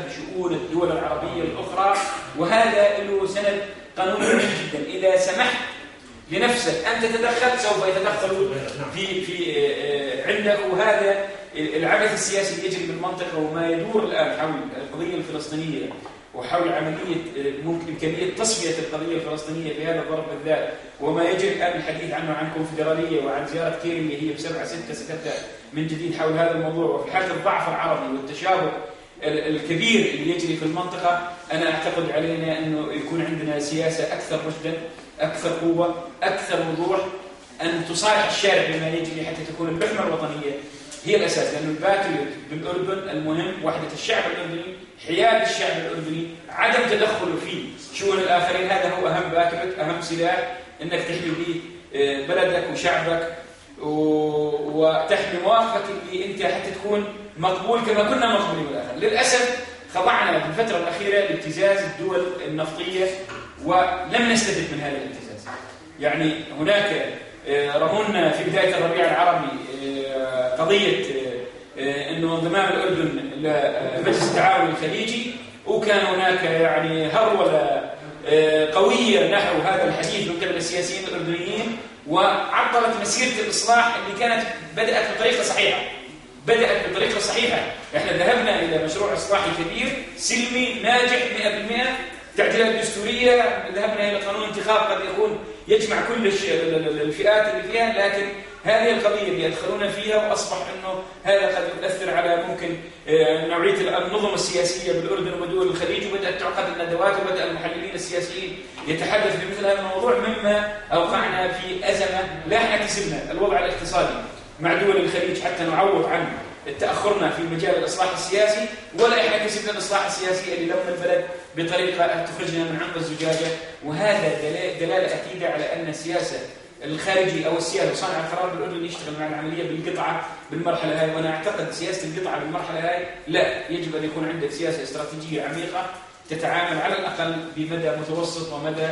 بشؤون الدول العربية الأخرى، وهذا له سند قانوني مهم جدا. إذا سمحت لنفسك أن تتدخل سوف يتدخلوا في عندك. وهذا العبث السياسي اللي يجري بالمنطقة وما يدور الآن حول القضية الفلسطينية وحول عملية ممكن إمكانية تصفية القضية الفلسطينية في هذا الضرب بالذات، وما يجري الآن الحديث عنه عن كونفدرالية وعن زيارة كيري اللي هي ب7/6 ستبدأ من جديد حول هذا الموضوع، وفي حالة الضعف العربي والتشابك الكبير اللي يجري في المنطقة، أنا أعتقد علينا أنه يكون عندنا سياسة أكثر رشدا، أكثر قوة، أكثر وضوح، أن تصالح الشارع بما يجري حتى تكون اللحمة الوطنية هي الأساس. لأن الباتريوت بالأردن المهم وحدة الشعب الأردني، حياد الشعب الأردني، عدم تدخله في شؤون الآخرين، هذا هو أهم باتريوت، أهم سلاح أنك تحمي به بلدك وشعبك وتحمي مواقفك اللي أنت حتى تكون مقبول كما كنا مقبولين بالآخر. للأسف خضعنا في الفترة الأخيرة لابتزاز الدول النفطية ولم نستفد من هذا الابتزاز. يعني هناك رهنا في بداية الربيع العربي قضية أنه انضمام الأردن لمجلس التعاون الخليجي، وكان هناك يعني هرولة قوية نحو هذا الحديث من قبل السياسيين الأردنيين، وعطلت مسيرة الإصلاح اللي كانت بدأت بطريقة صحيحة. احنا ذهبنا إلى مشروع إصلاحي كبير سلمي ناجح 100%، تعديلات دستورية، ذهبنا إلى قانون انتخاب قد يكون يجمع كل الفئات اللي فيها، لكن هذه القضية اللي أدخلونا فيها وأصبح أنه هذا قد يؤثر على ممكن نوعية النظم السياسية بالأردن ودول الخليج، وبدأت تعقد الندوات وبدأ المحللين السياسيين يتحدث في مثل هذا الموضوع، مما أوقعنا في أزمة. لا احنا كسبنا الوضع الاقتصادي مع دول الخليج حتى نعوض عن تأخرنا في مجال الإصلاح السياسي، ولا احنا كسبنا الإصلاح السياسي اللي لم البلد بطريقة تخرجنا من عنق الزجاجة. وهذا دلالة أكيدة على أن السياسة الخارجي أو السياسة صانع القرار بالأردن يشتغل مع العملية بالقطعة بالمرحلة هاي. وأنا أعتقد سياسة القطعة بالمرحلة هاي لا، يجب أن يكون عندك سياسة استراتيجية عميقة تتعامل على الأقل بمدى متوسط ومدى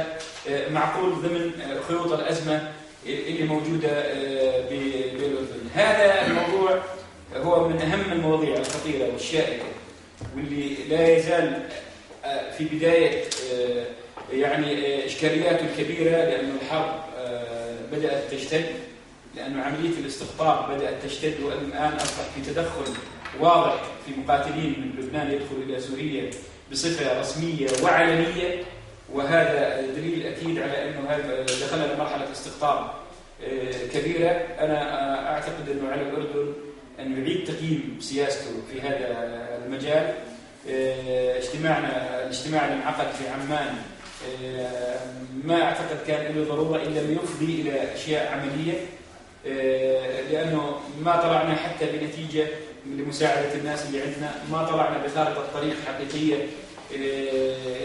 معقول ضمن خيوط الأزمة اللي موجودة بالأردن. هذا الموضوع هو من أهم المواضيع الخطيرة والشائكة، واللي لا يزال في بداية يعني إشكالياته الكبيرة، لأن الحرب بدأت تشتد، لأن عملية الاستقطاب بدأت تشتد، والآن أصبح في تدخل واضح في مقاتلين من لبنان يدخلوا إلى سوريا بصفة رسمية وعلنية، وهذا دليل أكيد على أنه دخلنا لمرحلة استقطاب كبيرة. أنا أعتقد أنه على الأردن أن يعيد تقييم سياسته في هذا المجال. الاجتماع اللي انعقد في عمان ما أعتقد كان له ضرورة إلا أن يفضي إلى أشياء عملية، لأنه ما طلعنا حتى بنتيجة لمساعدة الناس اللي عندنا، ما طلعنا بخارطة طريق حقيقية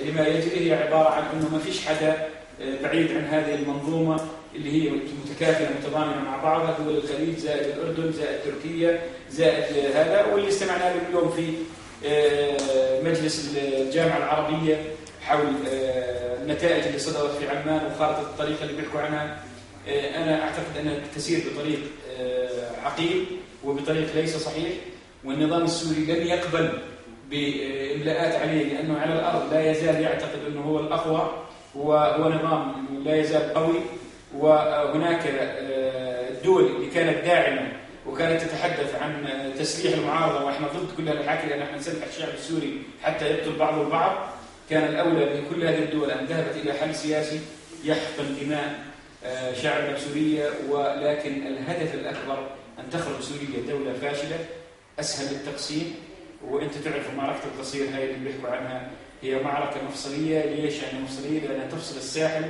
لما يجري. هي عبارة عن أنه ما فيش حدا بعيد عن هذه المنظومة اللي هي متكافئة متضامنة مع بعضها، دول الخليج زائد الأردن زائد تركيا زائد هذا. واللي استمعنا له اليوم في مجلس الجامعة العربية حول النتائج اللي صدرت في عمان وخارطة الطريق اللي بيحكوا عنها، أنا أعتقد أنها تسير بطريق عقيم وبطريق ليس صحيح، والنظام السوري لن يقبل بإملاءات عليه، لأنه على الأرض لا يزال يعتقد أنه هو الأقوى، هو نظام لا يزال قوي. وهناك الدول اللي كانت داعمة وكانت تتحدث عن تسليح المعارضة، وإحنا ضد كل هذا الحكي لأن احنا نسلح الشعب السوري حتى يقتل بعضه البعض، كان الأولى بكل هذه الدول أن ذهبت إلى حل سياسي يحقن دماء شعبنا سوريا. ولكن الهدف الأكبر أن تخرج سوريا دولة فاشلة أسهل التقسيم. وأنت تعرف معركة القصير هاي اللي بيحكوا عنها هي معركة مفصلية. ليش يعني مفصلية؟ لأنها تفصل الساحل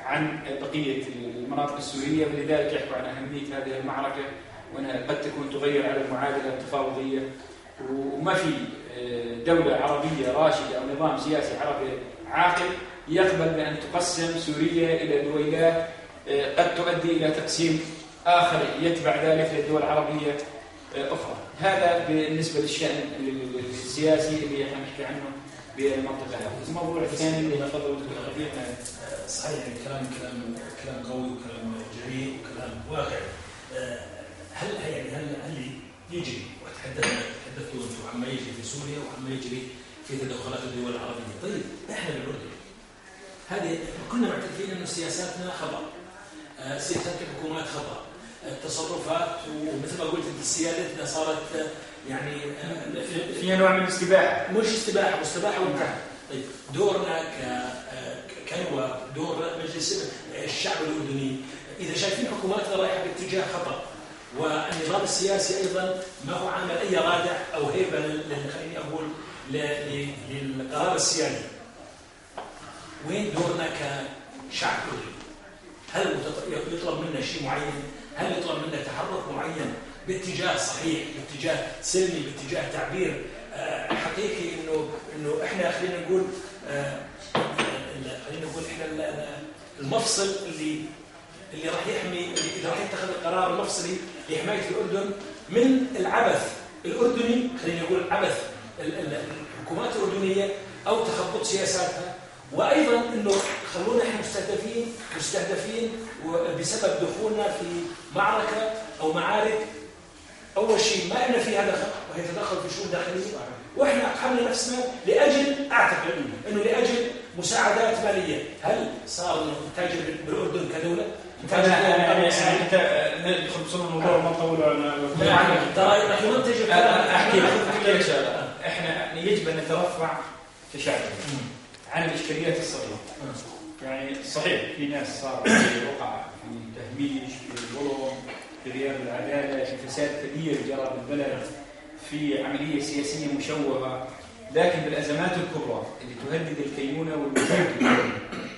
عن بقية المناطق السورية، ولذلك يحكوا عن أهمية هذه المعركة وأنها قد تكون تغير على المعادلة التفاوضية. وما في دولة عربية راشدة أو نظام سياسي عربي عاقل يقبل بأن تقسم سوريا إلى دويلات قد تؤدي إلى تقسيم آخر يتبع ذلك للدول العربية أخرى. هذا بالنسبة للشأن السياسي اللي احنا نحكي عنه بالمنطقة هذه. الموضوع الثاني اللي تفضل دكتور ربيع. صحيح، كلام قوي وكلام جميل وكلام واقعي. هل يجري وتحدثتوا انتم عما يجري في سوريا وعما يجري في تدخلات الدول العربية. طيب احنا بالاردن هذه كنا معترفين انه سياساتنا خطأ، سياسات الحكومات خطأ، التصرفات ومثل ما قلت انت سيادتنا صارت يعني في نوع من الاستباحة، مش استباحة واستباحة وانتهى. طيب دورنا كنواب، دور مجلس الشعب الأردني، إذا شايفين حكوماتنا رايحة باتجاه خطأ والنظام السياسي أيضا ما هو عامل أي رادع أو هيبة خليني أقول للقرار السيادي، وين دورنا كشعب أردني؟ هل يطلب منا شيء معين؟ هل يطلب منا تحرك معين باتجاه صحيح، باتجاه سلمي، باتجاه تعبير حقيقي انه احنا خلينا نقول احنا المفصل اللي راح يحمي، اللي راح يتخذ القرار المفصلي لحمايه الاردن من العبث الاردني، خلينا نقول عبث الحكومات الاردنيه او تخبط سياساتها، وايضا انه خلونا احنا مستهدفين بسبب دخولنا في معركه او معارك. اول شيء ما لنا فيها دخل وهي تدخل في شؤون داخليه، واحنا حملنا نفسنا لاجل، اعتقد انه لاجل مساعدات ماليه. هل صار نتاجر بالاردن كدوله؟ حتى ندخل بصلب الموضوع وما نطول على ترى نحن ننتج. احكي لك شغله، احنا يجب ان نترفع كشعب عن الاشكاليات الصغيره. يعني صحيح في ناس صار وقع في تهميش، في ظلم، في غياب العداله، في فساد كبير جرى بالبلد، في عمليه سياسيه مشوهه، لكن بالازمات الكبرى اللي تهدد الكينونه والمشاكل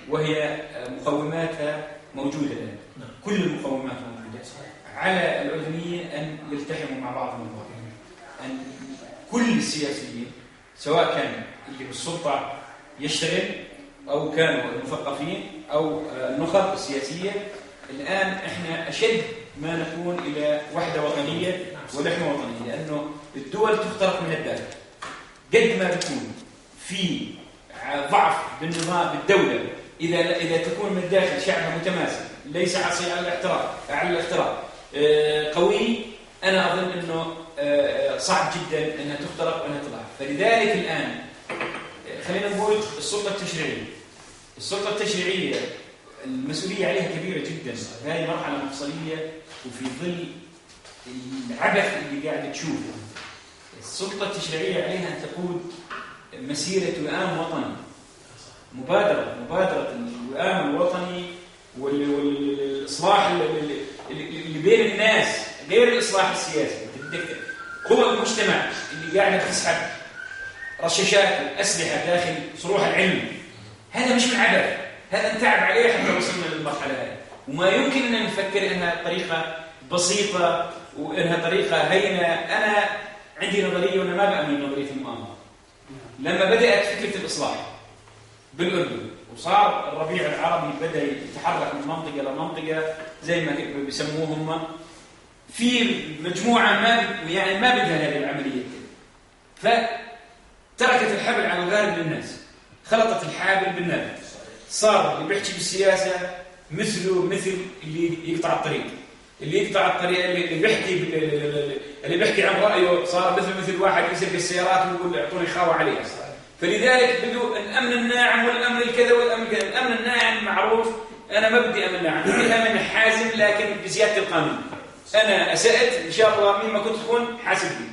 وهي مقوماتها موجوده الان، كل المقومات موجوده، على الاردنيين ان يلتحموا مع بعض من بعض، ان كل السياسيين سواء كان اللي بالسلطه يشتغل أو كانوا المثقفين أو النخب السياسية، الآن إحنا أشد ما نكون إلى وحدة وطنية ولحمة وطنية، لأنه الدول تخترق من الداخل. قد ما تكون في ضعف بالنظام بالدولة، إذا تكون من الداخل شعبها متماسك ليس عصي على الاختراق قوي، أنا أظن أنه صعب جدا أنها تخترق وأنها تضعف. فلذلك الآن خلينا نقول السلطة التشريعية المسؤولية عليها كبيرة جدا. هذه مرحلة مفصلية، وفي ظل العبث اللي قاعد تشوفه السلطة التشريعية عليها أن تقود مسيرة وئام وطني، مبادرة الوئام الوطني والإصلاح اللي بين الناس، غير الإصلاح السياسي. قوى المجتمع اللي قاعدة تسحب رشاشات الأسلحة داخل صروح العلم، هذا مش من عبث، هذا نتعب عليه حتى وصلنا للمرحلة هذه. وما يمكن أن نفكر أنها طريقة بسيطة وأنها طريقة هينة. أنا عندي نظرية وأنا ما بأمن نظرية المؤامرة. لما بدأت فكرة الإصلاح بالأردن وصار الربيع العربي بدأ يتحرك من منطقة لمنطقة زي ما بيسموهم، في مجموعة ما بدها هذه العملية، فتركت الحبل على الغارب للناس، خلطت الحابل بالنابل. صار اللي بيحكي بالسياسة مثل اللي يقطع الطريق، اللي بيحكي عن رأيه صار مثل واحد يسرق السيارات ويقول اعطوني خاوة عليها. فلذلك بدوا الأمن الناعم والأمن الكذا والأمن كذا. الأمن الناعم معروف، أنا ما بدي أمن ناعم، بدي أمن حازم لكن بزيادة القانون. أنا أسأت إن شاء الله مين ما كنت تكون حاسبني.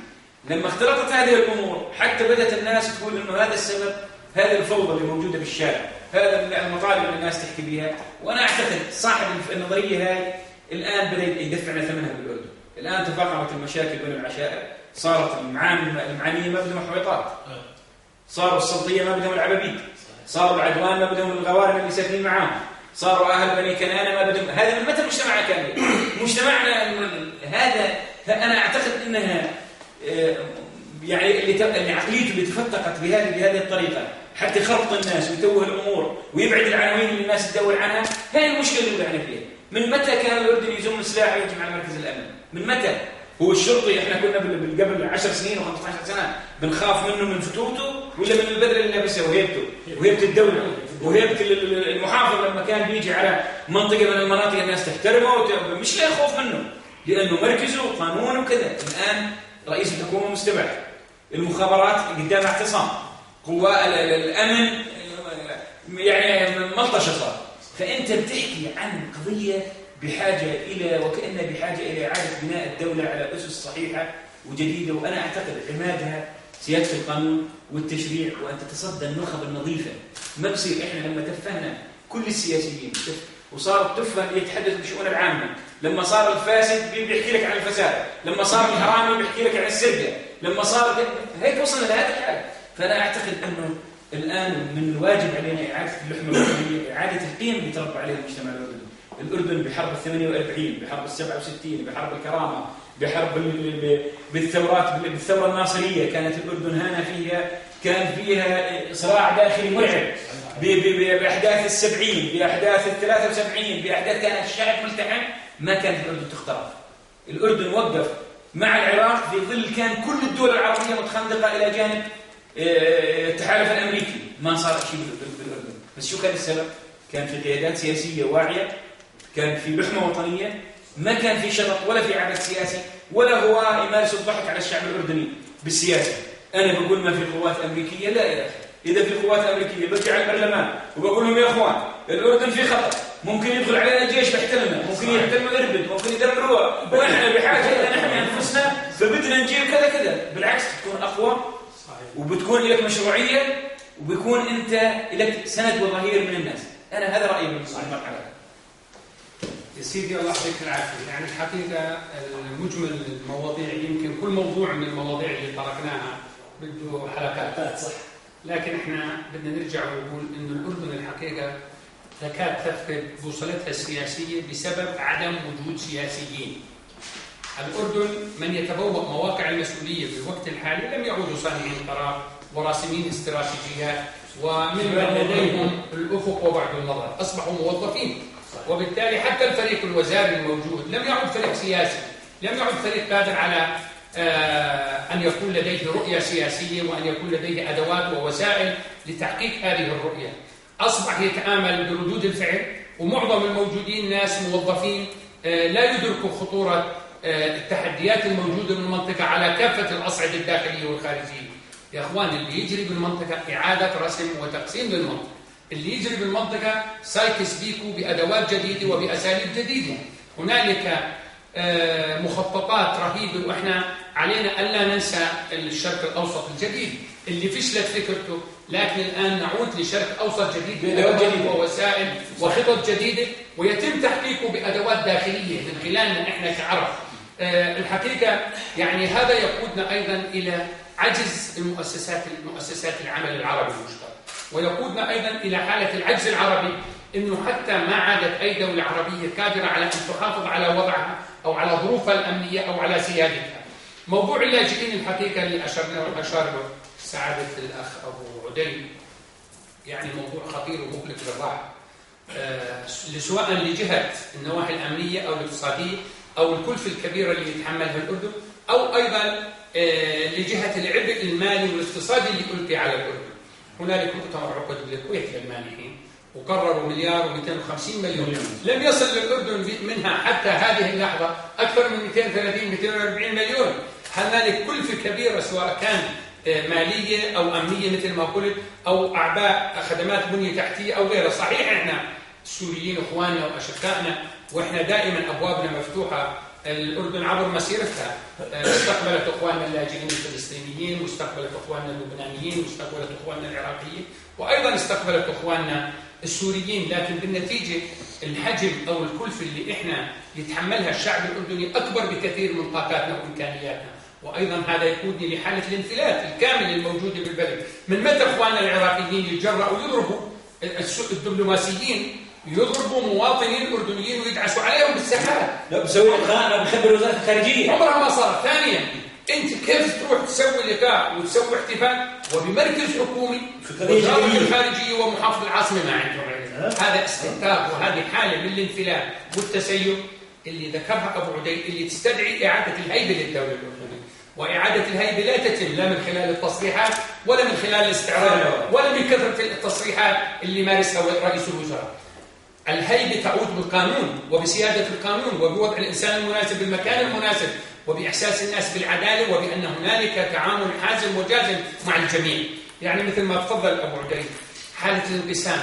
لما اختلطت هذه الأمور حتى بدأت الناس تقول إنه هذا السبب، هذه الفوضى اللي موجودة بالشارع، هذا المطالب اللي الناس تحكي بها. وأنا أعتقد صاحب النظرية هاي الآن بدأ يدفعنا ثمنها بالأردن. الآن تفاقمت المشاكل بين العشائر، صارت المعانية ما بدهم حويطات، صاروا السلطية ما بدهم العبابيد، صاروا العدوان ما بدهم الغوارب اللي ساكنين معاهم، صاروا أهل بني كنانة ما بدهم. هذا من متى مجتمع كامل؟ مجتمعنا هذا. فأنا أعتقد أنها يعني اللي عقليته اللي تفتقت بهذه الطريقة حتى يخربط الناس ويتوه الأمور ويبعد العناوين اللي الناس تدور عنها، هاي المشكلة اللي وقعنا فيها. من متى كان الأردن يزم سلاح ويهجم على مركز الأمن؟ من متى؟ هو الشرطي احنا كنا قبل 10 سنين و15 سنة بنخاف منه من فتوته ولا من البدله اللي لابسها وهيبة الدولة وهيبة المحافظ لما كان بيجي على منطقة من المناطق الناس تحترمه مش لا خوف منه لأنه مركزه وقانونه وكذا. الآن رئيس الحكومة مستبح، المخابرات قدام اعتصام، قوى الأمن يعني ملطشة صار. فأنت بتحكي عن قضية بحاجة إلى وكأنها بحاجة إلى إعادة بناء الدولة على أسس صحيحة وجديدة. وأنا أعتقد عمادها سيادة القانون والتشريع، وأن تتصدى النخب النظيفة. ما بصير إحنا لما تفهنا كل السياسيين وصار تفهم يتحدث بالشؤون العامة، لما صار الفاسد بيحكي لك عن الفساد، لما صار الحرامي بيحكي لك عن السرقة، لما صار هيك وصلنا لهذا الحال. فأنا أعتقد أنه الآن من الواجب علينا إعادة اللحمة الوطنية، إعادة القيم اللي تربى عليها المجتمع الأردني. الأردن بحرب 48، بحرب 67، بحرب الكرامة، بحرب بالثورات، بالثورة الناصرية كانت الأردن هنا فيها، كان فيها صراع داخلي مرعب. بأحداث 70، بأحداث 73، بأحداث كان الشعب ملتحم، ما كانت الأردن تخترق. الأردن وقف مع العراق في ظل كان كل الدول العربية متخندقة إلى جانب التحالف الأمريكي، ما صار شيء بالأردن. بس شو كان السبب؟ كان في قيادات سياسية واعية، كان في لحمة وطنية، ما كان في شطط ولا في عبث سياسي، ولا هو يمارس الضحك على الشعب الأردني بالسياسة. أنا بقول ما في قوات أمريكية، لا يا أخي، إذا في قوات أمريكية برجع على البرلمان وبقول لهم يا أخوان الأردن في خطر، ممكن يدخل علينا الجيش بيحتلنا، ممكن يحتلنا إربد، ممكن يدمروها، ونحن بحاجة إلى نحمي أنفسنا، فبدنا نجيب كذا كذا. بالعكس تكون أقوى وبتكون لك مشروعية وبيكون أنت لك سند وظهير من الناس. أنا هذا رأيي بالنسبة للمرحلة. يا سيدي الله يعطيك العافية. يعني الحقيقة المجمل المواضيع، يمكن كل موضوع من المواضيع اللي طرقناها بده حلقات صح، لكن احنا بدنا نرجع ونقول انه الأردن الحقيقة تكاد تفقد بوصلتها السياسية بسبب عدم وجود سياسيين. الأردن من يتبوأ مواقع المسؤولية في الوقت الحالي لم يعودوا صانعين قرار وراسمين استراتيجيات ومن لديهم الأفق وبعد النظر، أصبحوا موظفين. وبالتالي حتى الفريق الوزاري الموجود لم يعد فريق سياسي، لم يعد فريق قادر على أن يكون لديه رؤية سياسية وأن يكون لديه أدوات ووسائل لتحقيق هذه الرؤية. أصبح يتعامل بردود الفعل، ومعظم الموجودين ناس موظفين لا يدركوا خطورة التحديات الموجودة من المنطقة على كافة الأصعدة الداخلية والخارجية. يا أخوان، اللي يجري بالمنطقة إعادة رسم وتقسيم للمنطقة، اللي يجري بالمنطقة سايكس بيكو بأدوات جديدة وبأساليب جديدة. هنالك مخططات رهيبة، وإحنا علينا ألا ننسى الشرق الأوسط الجديد اللي فشلت فكرته، لكن الآن نعود لشرق أوسط جديد بأدوات ووسائل وخطط جديدة، ويتم تحقيقه بأدوات داخلية من خلالنا إحنا كعرب. الحقيقة يعني هذا يقودنا أيضا إلى عجز المؤسسات العمل العربي المشترك، ويقودنا أيضا إلى حالة العجز العربي، إنه حتى ما عادت أي دولة عربية قادرة على أن تحافظ على وضعها أو على ظروفها الأمنية أو على سيادتها. موضوع اللاجئين الحقيقة اللي أشار له سعادة الأخ أبو عدي يعني موضوع خطير ومقلق للراحة، سواء لجهة النواحي الأمنية أو الاقتصادية أو الكلفة الكبيرة اللي يتحملها الأردن، أو أيضا لجهة العبء المالي والاقتصادي اللي ألقي على الأردن. هنالك مؤتمر عقد بالكويت للمانحين وقرروا $1,250 مليون، لم يصل للأردن منها حتى هذه اللحظة أكثر من 230-240 مليون. هنالك كلفة كبيرة سواء كان مالية أو أمنية مثل ما قلت، أو أعباء خدمات بنية تحتية أو غيرها. صحيح إحنا السوريين إخواننا وأشقائنا، وإحنا دائما أبوابنا مفتوحة. الأردن عبر مسيرتها استقبلت إخواننا اللاجئين الفلسطينيين، واستقبلت إخواننا اللبنانيين، واستقبلت إخواننا العراقيين، وأيضا استقبلت إخواننا السوريين. لكن بالنتيجة الحجم أو الكلفة اللي إحنا يتحملها الشعب الأردني أكبر بكثير من طاقاتنا وإمكانياتنا. وأيضا هذا يقودني لحالة الانفلات الكامل الموجودة بالبلد. من متى إخواننا العراقيين يتجرأوا يضربوا الدبلوماسيين، يضربوا مواطنين أردنيين ويدعسوا عليهم بالساحات؟ لا بسوي خانة بخبر وزارة الخارجية، عمرها ما صارت. ثانيا، أنت كيف تروح تسوي لقاء وتسوي احتفال وبمركز حكومي وزارة الخارجية ومحافظ العاصمة ما عندهم علم؟ هذا استنتاج، وهذه حالة من الانفلات والتسيب اللي ذكرها أبو عدي، اللي تستدعي إعادة الهيبة للدولة الأردنية. وإعادة الهيبة لا تتم لا من خلال التصريحات ولا من خلال الاستعراض ولا من كثرة التصريحات اللي مارسها رئيس الوزراء. الهيبة تعود بالقانون وبسيادة القانون وبوضع الإنسان المناسب بالمكان المناسب وبإحساس الناس بالعدالة وبأن هنالك تعامل حازم وجازم مع الجميع. يعني مثل ما تفضل أبو عدي، حالة الانقسام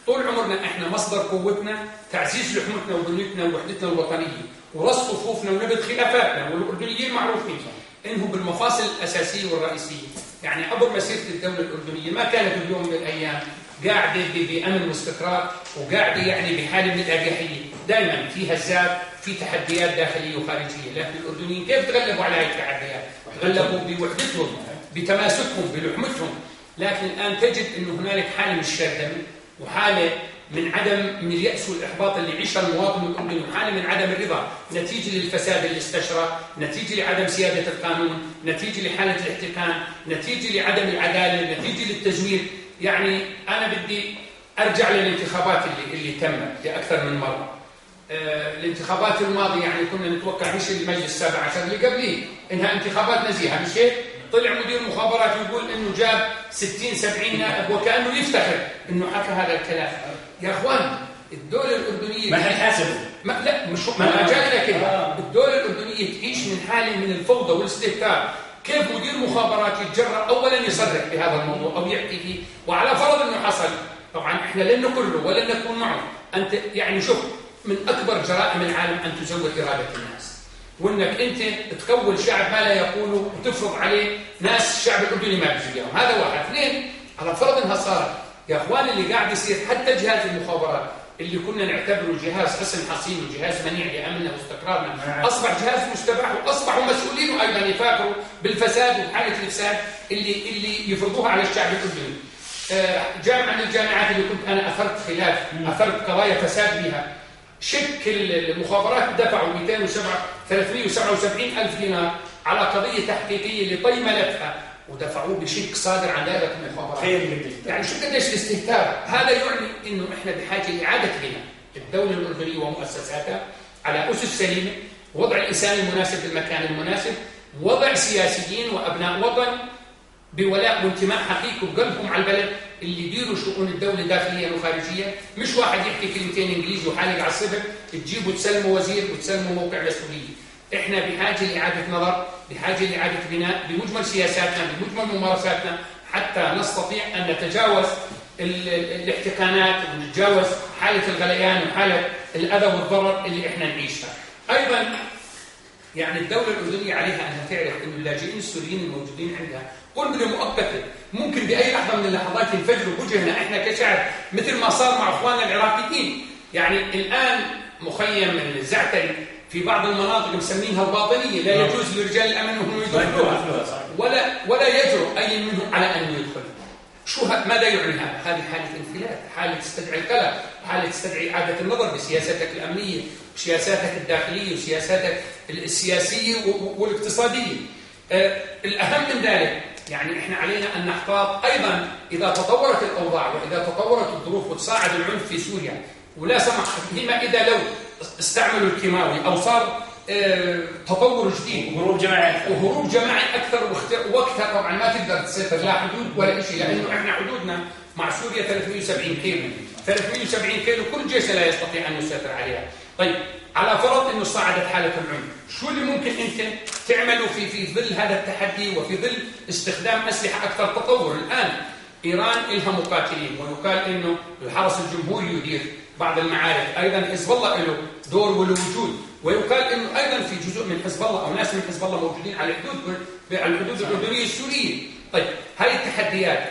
طول عمرنا إحنا مصدر قوتنا تعزيز لحمتنا وبنيتنا ووحدتنا الوطنية ورص صفوفنا ونبذ خلافاتنا، والأردنيين معروفين إنه بالمفاصل الأساسية والرئيسية. يعني عبر مسيرة الدولة الأردنية ما كانت اليوم من الأيام قاعدة بأمن واستقرار وقاعدة يعني بحالة من الأريحية، دائما في هزات، في تحديات داخلية وخارجية، لكن الأردنيين كيف تغلبوا على هذه التحديات؟ تغلبوا بوحدتهم، بتماسكهم، بلحمتهم. لكن الآن تجد أنه هنالك حالة من الشرذمة وحالة من عدم من اليأس والإحباط اللي يعيشها المواطن الأردني، وحالة من عدم الرضا نتيجة للفساد اللي استشرى، نتيجة لعدم سيادة القانون، نتيجة لحالة الاحتقان، نتيجة لعدم العدالة، نتيجة للتزوير. يعني أنا بدي أرجع للانتخابات اللي تمت لأكثر من مرة. الانتخابات الماضية يعني كنا نتوقع مش المجلس 17 اللي قبليه إنها انتخابات نزيهة، مش هيك؟ طلع مدير مخابرات يقول إنه جاب 60-70 نائب وكأنه يفتخر إنه حكى هذا الكلام. يا أخوان الدولة الأردنية ما حنحاسبه. لا مش ما جاء كده. الدولة الأردنية تعيش من حالة من الفوضى والاستهتار. كيف مدير مخابرات يتجرأ أولا يصرح بهذا الموضوع أو يحكي فيه، وعلى فرض إنه حصل، طبعا إحنا لن نقره ولن نكون معه. أنت يعني شوف، من أكبر جرائم العالم أن تزور إرادة الناس، وإنك أنت تقول شعب ما لا يقوله وتفرض عليه ناس الشعب الأردني ما بيجيهم. هذا واحد. اثنين، على فرض إنها صارت، يا أخوان اللي قاعد يصير حتى جهاز المخابرات اللي كنا نعتبره جهاز حصن حصين وجهاز منيع لأمننا واستقرارنا أصبح جهاز مستباح، وأصبحوا مسؤولين أيضا يفاخروا بالفساد وحالة الإفساد اللي يفرضوها على الشعب الأردني. جامعة من الجامعات اللي كنت أنا أثرت قضايا فساد بها، شك المخابرات دفعوا 377 ألف دينار على قضية تحقيقية لطي ملفها، ودفعوه بشك صادر عن دائرة المخابرات. يعني شو قديش الاستهتار. هذا يعني إنه إحنا بحاجة لإعادة بناء الدولة الأردنية ومؤسساتها على أسس سليمة، وضع الإنسان المناسب بالمكان المناسب، وضع سياسيين وأبناء وطن بولاء وانتماء حقيقي وقلبهم على البلد اللي يديروا شؤون الدولة داخليا وخارجيا، مش واحد يحكي كلمتين انجليزي وحالق على الصفر تجيبوا تسلموا وزير وتسلموا موقع مسؤولية. احنا بحاجة لإعادة نظر، بحاجة لإعادة بناء بمجمل سياساتنا، بمجمل ممارساتنا، حتى نستطيع أن نتجاوز الاحتقانات ونتجاوز حالة الغليان وحالة الأذى والضرر اللي احنا نعيشها. أيضا يعني الدولة الأردنية عليها أنها تعرف أن اللاجئين السوريين الموجودين عندها قنبلة مؤقتة ممكن بأي لحظة من اللحظات ينفجروا بوجهنا احنا كشعب، مثل ما صار مع اخواننا العراقيين. يعني الآن مخيم الزعتري في بعض المناطق مسمينها الباطنية، لا يجوز لرجال الأمن أنهم يدخلوها ولا يجرؤ أي منهم على أن يدخل. ماذا يعني هذا؟ هذه حالة انفلات، حالة تستدعي القلق، حالة تستدعي إعادة النظر بسياستك الأمنية وسياساتك الداخلية وسياساتك السياسية والاقتصادية. الأهم من ذلك يعني إحنا علينا أن نحتاط أيضا إذا تطورت الأوضاع وإذا تطورت الظروف وتصاعد العنف في سوريا، ولا سمح بما إذا لو استعملوا الكيماوي أو صار تطور جديد وهروب جماعي أكثر وقتها طبعا ما تقدر تسيطر لا حدود ولا شيء، لأنه إحنا حدودنا مع سوريا 370 كيلو 370 كيلو كل جيش لا يستطيع أن يسيطر عليها. طيب على فرض أنه صاعدت حالة العنف، شو اللي ممكن أنت تعمله في ظل هذا التحدي وفي ظل استخدام أسلحة أكثر تطور؟ الآن إيران إلها مقاتلين، ويقال أنه الحرس الجمهوري يدير بعض المعارك، أيضا حزب الله له دور ووجود، ويقال أنه أيضا في جزء من حزب الله أو ناس من حزب الله موجودين على الحدود الأردنية السورية. طيب هذه التحديات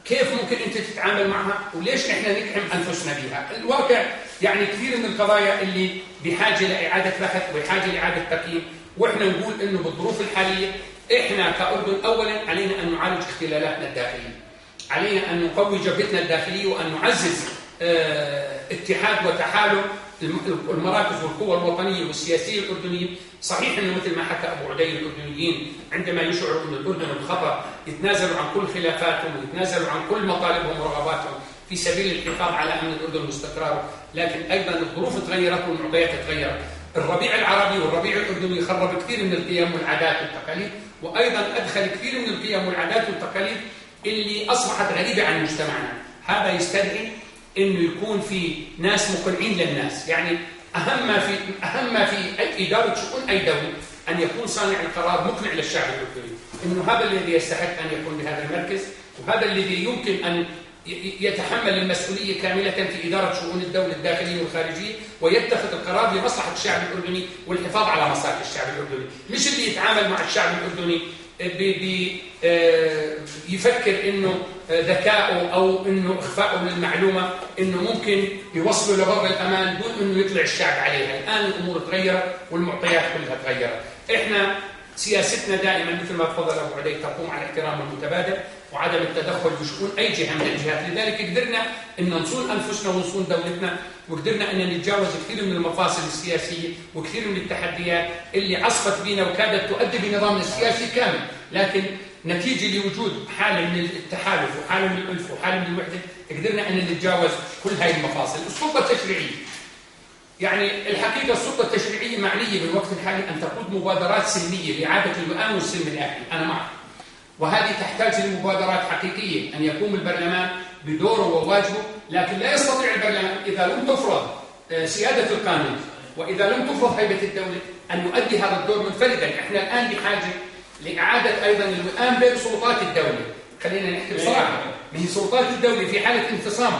كيف ممكن أنت تتعامل معها وليش إحنا نقحم أنفسنا بها؟ الواقع يعني كثير من القضايا اللي بحاجة لإعادة بحث وبحاجة لإعادة تقييم، وإحنا نقول إنه بالظروف الحالية إحنا كأردن أولا علينا أن نعالج اختلالاتنا الداخلية، علينا أن نقوي جبهتنا الداخلية وأن نعزز اتحاد وتحالف المراكز والقوى الوطنية والسياسية الأردنية. صحيح أنه مثل ما حكى أبو عدي الأردنيين عندما يشعروا أن الأردن بخطر يتنازلوا عن كل خلافاتهم ويتنازلوا عن كل مطالبهم ورغباتهم في سبيل الحفاظ على أمن الأردن واستقراره، لكن أيضا الظروف تغيرت والمعطيات تغيرت. الربيع العربي والربيع الأردني خرب كثير من القيم والعادات والتقاليد، وأيضا أدخل كثير من القيم والعادات والتقاليد اللي أصبحت غريبة عن مجتمعنا. هذا يستدعي إنه يكون في ناس مقنعين للناس. يعني أهم ما في إدارة شؤون أي دولة أن يكون صانع القرار مقنع للشعب الأردني إنه هذا الذي يستحق أن يكون بهذا المركز، وهذا الذي يمكن أن يتحمل المسؤولية كاملة في إدارة شؤون الدولة الداخلية والخارجية ويتخذ القرار لمصلحة الشعب الأردني والحفاظ على مصالح الشعب الأردني، مش اللي يتعامل مع الشعب الأردني يفكر إنه ذكاؤه أو إنه إخفاؤه للمعلومة إنه ممكن يوصله لبر الأمان دون إنه يطلع الشعب عليها. الآن الأمور تغيرت والمعطيات كلها تغيرت. إحنا سياستنا دائما مثل ما تفضل أبو عدي تقوم على الاحترام المتبادل وعدم التدخل بشؤون أي جهة من الجهات. لذلك قدرنا أن نصون أنفسنا ونصون دولتنا، وقدرنا أن نتجاوز كثير من المفاصل السياسية وكثير من التحديات اللي عصفت بنا وكادت تؤدي بنظامنا السياسي كامل، لكن نتيجة لوجود حالة من التحالف وحالة من الألف وحالة من الوحدة قدرنا أن نتجاوز كل هاي المفاصل. السلطة التشريعية، يعني الحقيقة السلطة التشريعية معنية بالوقت الحالي أن تقود مبادرات سلمية لإعادة الوئام والسلم الأهلي، أنا معك، وهذه تحتاج لمبادرات حقيقية أن يقوم البرلمان بدوره وواجبه، لكن لا يستطيع البرلمان إذا لم تفرض سيادة القانون وإذا لم تفرض هيبة الدولة أن يؤدي هذا الدور منفردا. إحنا الآن بحاجة لإعادة أيضا الوئام بين سلطات الدولة. خلينا نحكي بصراحة، من سلطات الدولة في حالة انفصام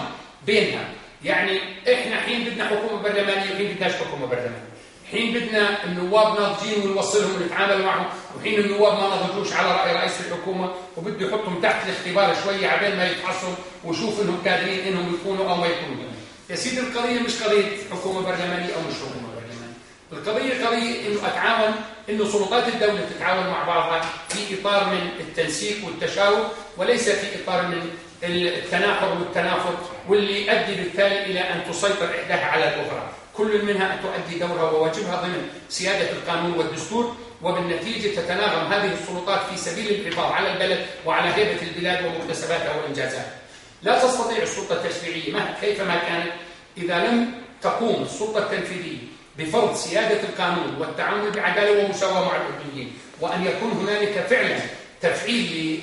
بينها. يعني إحنا حين بدنا حكومة برلمانية وحين بدناش حكومة برلمانية، حين بدنا النواب ناضجين ونوصلهم ونتعامل معهم، وحين النواب ما نضجوش على رأي رئيس الحكومة وبده يحطهم تحت الاختبار شوية عبال ما يتحصوا ويشوف انهم قادرين انهم يكونوا او ما يكونوا. يا سيدي القضية مش قضية حكومة برلمانية او مش حكومة برلمانية، القضية قضية انه اتعاون، انه سلطات الدولة تتعاون مع بعضها في اطار من التنسيق والتشاور وليس في اطار من التناحر والتنافر واللي يؤدي بالتالي الى ان تسيطر احداها على الاخرى. كل منها أن تؤدي دورها وواجبها ضمن سيادة القانون والدستور، وبالنتيجة تتناغم هذه السلطات في سبيل الحفاظ على البلد وعلى هيبة البلاد ومكتسباتها وإنجازاتها. لا تستطيع السلطة التشريعية كيفما كانت إذا لم تقوم السلطة التنفيذية بفرض سيادة القانون والتعامل بعدالة ومساواة مع الأردنيين، وأن يكون هنالك فعلا تفعيل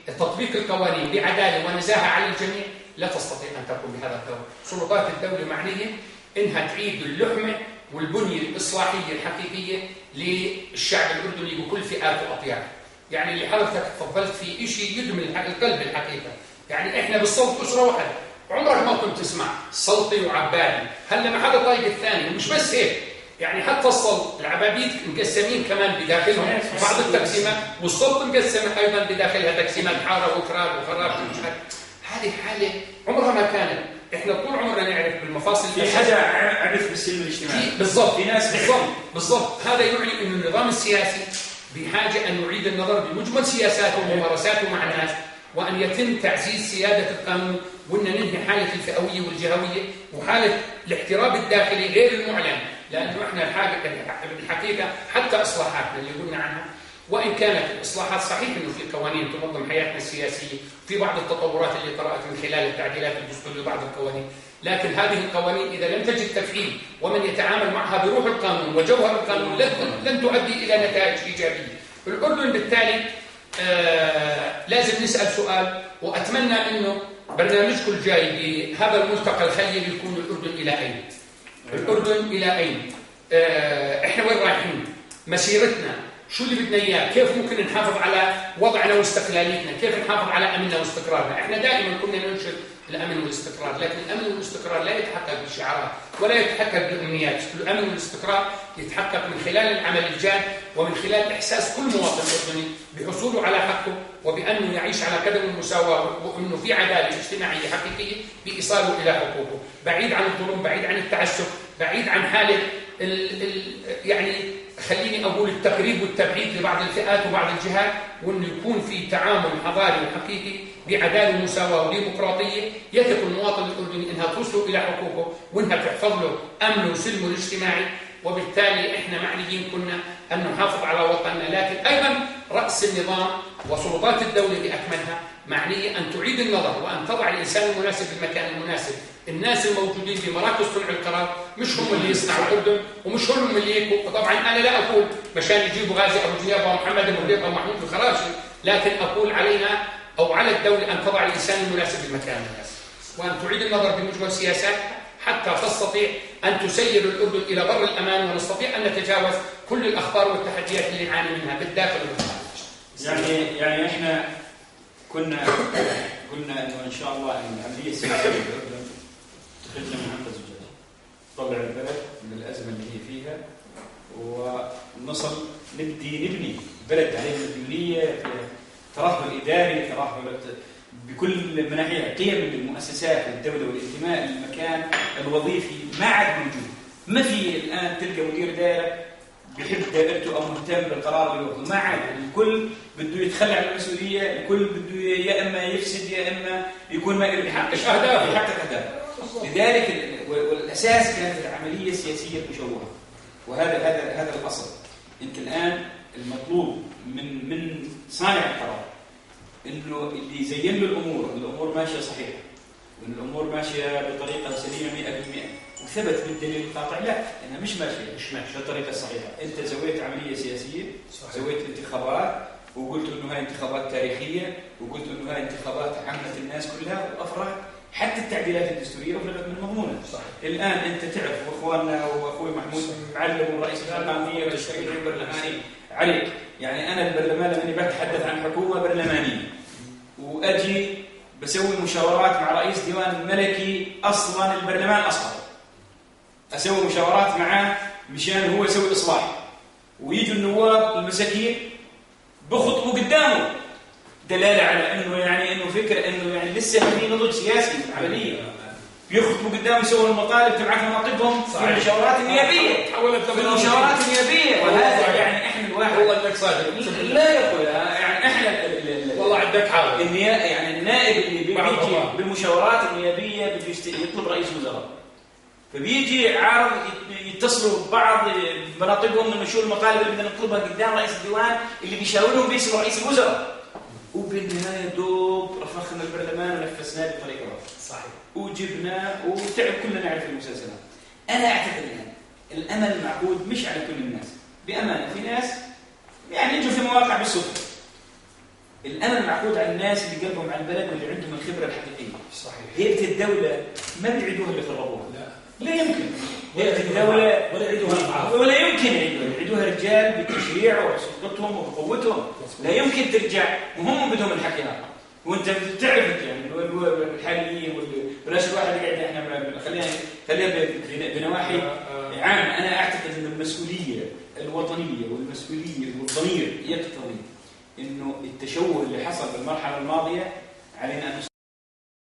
لتطبيق القوانين بعدالة ونزاهة على الجميع. لا تستطيع أن تقوم بهذا الدور. سلطات الدولة معنية إنها تعيد اللحمة والبنية الإصلاحية الحقيقية للشعب الأردني بكل فئات وأطيافه. يعني اللي حضرتك تفضلت فيه شيء يدمي القلب الحقيقة. يعني إحنا بالصوت أسرة واحدة، عمرك ما كنت تسمع صوتي وعبادي، هلا ما حدا طايق الثاني. ومش بس هيك، يعني حتى الصوت العبابيد مقسمين كمان بداخلهم بعض التقسيمات، والصوت مقسمة أيضا بداخلها تقسيمات حارة وكرار وخراب ومش عارف. هذه حالة عمرها ما كانت. احنا طول عمرنا نعرف بالمفاصل في حدا عرف بالسلم الاجتماعي بالضبط، في ناس بالضبط. هذا يعني انه النظام السياسي بحاجه ان نعيد النظر بمجمل سياساته وممارساته مع الناس، وان يتم تعزيز سياده القانون، وان ننهي حاله الفئويه والجهويه وحاله الاحتراب الداخلي غير المعلن. لانه احنا الحقيقه حتى اصلاحاتنا اللي قلنا عنها، وإن كانت الإصلاحات صحيح أنه في قوانين تنظم حياتنا السياسية، في بعض التطورات اللي طرأت من خلال التعديلات الدستورية لبعض القوانين، لكن هذه القوانين إذا لم تجد تفعيل ومن يتعامل معها بروح القانون وجوهر القانون لن تؤدي إلى نتائج إيجابية. الأردن بالتالي لازم نسأل سؤال، وأتمنى أنه برنامجكم الجاي بهذا الملتقى الخيري يكون الأردن إلى أين؟ الأردن إلى أين؟ إحنا وين رايحين؟ مسيرتنا شو اللي بدنا اياه؟ كيف ممكن نحافظ على وضعنا واستقلاليتنا؟ كيف نحافظ على امننا واستقرارنا؟ احنا دائما كنا ننشد الامن والاستقرار، لكن الامن والاستقرار لا يتحقق بالشعارات ولا يتحقق بالامنيات. الامن والاستقرار يتحقق من خلال العمل الجاد ومن خلال احساس كل مواطن اردني بحصوله على حقه وبانه يعيش على قدم المساواه، وانه في عداله اجتماعيه حقيقيه بايصاله الى حقوقه، بعيد عن الظلم، بعيد عن التعسف، بعيد عن حاله يعني خليني أقول التقريب والتبعيد لبعض الفئات وبعض الجهات، وأنه يكون في تعامل حضاري وحقيقي بعدالة ومساواة وديمقراطية يثق المواطن الأردني أنها توصله إلى حقوقه وأنها تحفظ له أمنه وسلمه الاجتماعي. وبالتالي إحنا معنيين كنا أن نحافظ على وطننا، لكن أيضا رأس النظام وسلطات الدولة بأكملها معنية أن تعيد النظر وأن تضع الإنسان المناسب في المكان المناسب. الناس الموجودين في مراكز صنع القرار مش هم اللي يصنعوا الأردن ومش هم اللي يكوا. طبعا أنا لا أقول مشان يجيبوا غازي أبو جياب ومحمد أبو ريق ومحمود الخراشي، لكن أقول علينا أو على الدولة أن تضع الإنسان المناسب في المكان المناسب، وأن تعيد النظر بمجمل سياساتها حتى تستطيع أن تسير الأردن إلى بر الأمان، ونستطيع أن نتجاوز كل الأخطار والتحديات اللي نعاني منها بالداخل والخارج. يعني إحنا قلنا انه ان شاء الله ان العمليه السياسيه في الاردن تخرجنا من عنق الزجاجه، تطلع البلد من الازمه اللي هي فيها، ونصل نبني بلد عليه المديونيه، ترهل اداري، ترهل بكل مناحيها، قيم المؤسسات والدوله والانتماء للمكان الوظيفي ما عاد موجود. ما في الان تلقى مدير دائره بيحب دائرته او مهتم بالقرار اللي ياخذه، ما عاد. الكل بده يتخلى عن المسؤوليه، الكل بده يا اما يفسد يا اما يكون ما يحقق اهدافه. لذلك والاساس كانت العمليه السياسيه المشوهه، وهذا الاصل. انت الان المطلوب من صانع القرار انه اللي يزين له الامور ماشيه صحيح، وان الامور ماشيه بطريقه سليمه 100%، وثبت بالدليل القاطع لا انها مش ماشيه بالطريقه الصحيحه. انت سويت عمليه سياسيه، سويت انتخابات وقلت انه هاي انتخابات تاريخيه، وقلت انه هاي انتخابات عمت الناس كلها، وافرغت حتى التعديلات الدستوريه افرغت من مضمونها. الان انت تعرف، واخواننا واخوي محمود معلم ورئيس البرلمانيه والتشريع البرلماني عليك، يعني انا البرلمان لما بتحدث عن حكومه برلمانيه واجي بسوي مشاورات مع رئيس ديوان الملكي، اصلا البرلمان اسقط، اسوي مشاورات معاه مشان هو يسوي اصلاح، ويجوا النواب المساكين بخطبوا قدامه، دلاله على انه فكره انه يعني لسه ما في نضج سياسي في العمليه. بيخطبوا قدام يسووا المطالب تبعت مناطقهم في المشاورات النيابيه، وهذا يعني احنا الواحد والله انك صادق لا يقول يعني احنا والله عندك حق. يعني النائب اللي بيجي بالمشاورات النيابيه بده يطلب رئيس وزراء، فبيجي عارض يتصلوا ببعض مناطقهم انه شو المطالب اللي بدنا نطلبها قدام رئيس الديوان اللي بيشاورهم بيسموا رئيس الوزراء، وبالنهايه دوب رفخنا البرلمان ونفسناه بطريقه صحيح وجبناه وتعب. كلنا نعرف المسلسلات. انا اعتقد الامل المعقود مش على كل الناس، بامانه في ناس يعني يجوا في مواقع بالصدفه. الامل المعقود على الناس اللي قلبهم على البلد واللي عندهم الخبره الحقيقيه. صحيح. هيئه الدوله ما بيعيدوها اللي خربوها، لا يمكن. هيئه الدوله ولا يمكن يعيدوها رجال بالتشريع وبسلطتهم وبقوتهم، لا يمكن ترجع وهم بدهم الحكي هذا. وانت بتعرف يعني الحاليين بلاش الواحد يقعد احنا خلينا بنواحي عامه. انا اعتقد ان المسؤوليه الوطنيه والمسؤوليه والضمير يقتضي انه التشوه اللي حصل بالمرحله الماضيه علينا ان